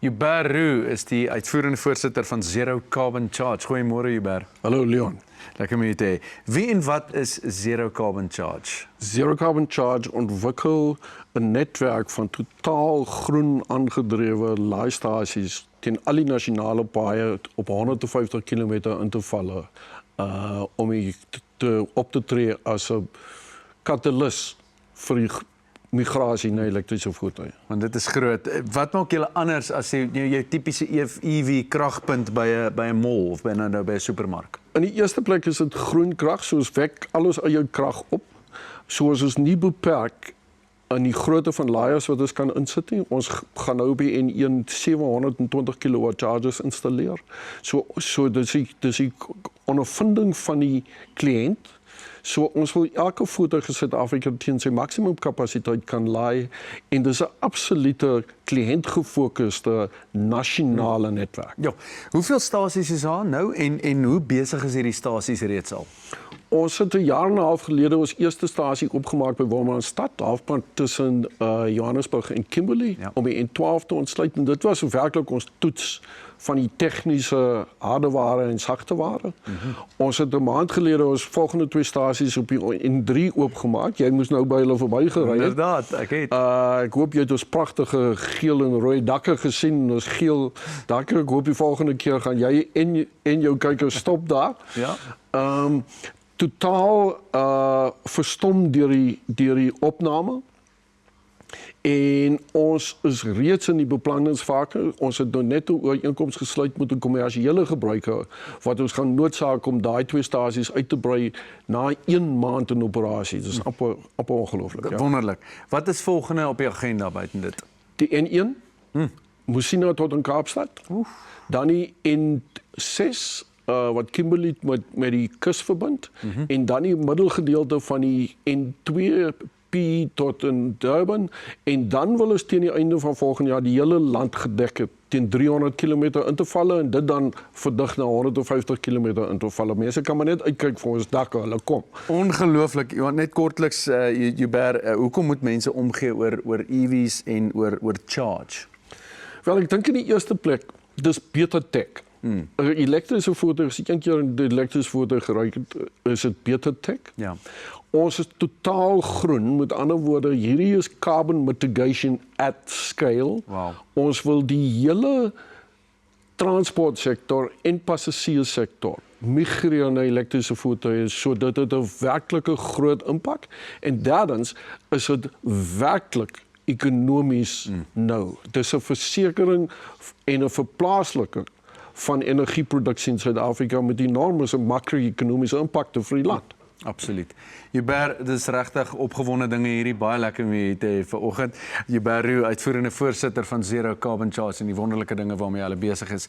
Hubert Roux is die uitvoerende voorsitter van Zero Carbon Charge. Goeiemôre Hubert. Hallo Leon. Lekker om jou te hê. Wie en wat is Zero Carbon Charge? Zero Carbon Charge ontwikkel 'n netwerk van totaal groen aangedrewe laaistasies teen al die nasionale paaie op 150 km in te valle om op te tree as 'n katalis vir die migrasie na elektriese voertuie. Want dit is groot. Wat maak julle anders as jou tipiese EV kragpunt by 'n mall of by 'n supermark? In die eerste plek is dit groen krag, soos wek alles uit jou krag op. Soos ons nie beperk in die grootte van laaiers wat ons kan insit nie. Ons gaan nou op die N1 720 kW chargers installeer. So dis die ondervinding van die kliënt. So ons wil elke voertuig in Suid-Afrika teen sy maksimum kapasiteit kan laai en dis 'n absolute kliëntgefokuste nasionale netwerk. Ja, hoeveel stasies is daar nou en hoe besig is hierdie stasies reeds al? Ons het 'n jaar en 'n half gelede ons eerste stasie opgemaak by Wolmaranstad, halfpad tussen Johannesburg en Kimberley, om die N12 te ontsluit. En dit was werklik ons toets van die tegniese hardeware en sagteware. Ons het 'n maand gelede ons volgende 2 stasies op die N3 oopgemaak. Jy moes nou by hulle verbygery het. Inderdaad, ek het. Ek hoop jy het ons pragtige geel en rooi dakke gesien. Ons geel dakke. Ek hoop die volgende keer gaan jy en jou kykers stop daar. Ja. Totaal verstom deur die opname. En ons is reeds in die beplanningsfase. Ons het nou net 'n ooreenkoms gesluit met 'n kommersiële gebruiker wat ons gaan noodsaak om daai 2 stasies uit te brei na 1 maand in operasie. Dis amper ongelooflik. Ja. Wonderlik. Wat is volgende op die agenda buiten dit? Die N1, Messina tot in Kaapstad. Dan die N6 wat Kimberley met die kus verbind en dan die middelgedeelte van die N2 tot in Durban en dan wil ons teen die einde van volgende jaar die hele land gedek het teen 300 km in te valle en dit dan verdig na 150 km in te valle. Mense kan maar net uitkyk vir ons dakke, hulle kom. Ongelooflik. Net kortliks Hubert, hoekom moet mense omgee oor EV's en oor charge? Wel, ek dink in die eerste plek, dis beter tech. 'n Elektriese voertuig, as jy een keer 'n elektriese voertuig gery het, is dit beter tech. Ja. Ons is totaal groen, met ander woorde, hierdie is carbon mitigation at scale. Wow. Ons wil die hele transportsektor en passasierssektor migreer na elektriese voertuie sodat dit 'n werklike groot impak en derdens is dit werklik ekonomies nou. Dis 'n versekering en 'n verplaasliking van energieproduksie in Suid-Afrika met enorme makro-ekonomiese impakte vir die land. Absoluut. Hubert, dis regtig opgewonde dinge hierdie, baie lekker om hier te hê vanoggend. Hubert Roux, uitvoerende voorsitter van Zero Carbon Charge en die wonderlike dinge waarmee hulle besig is.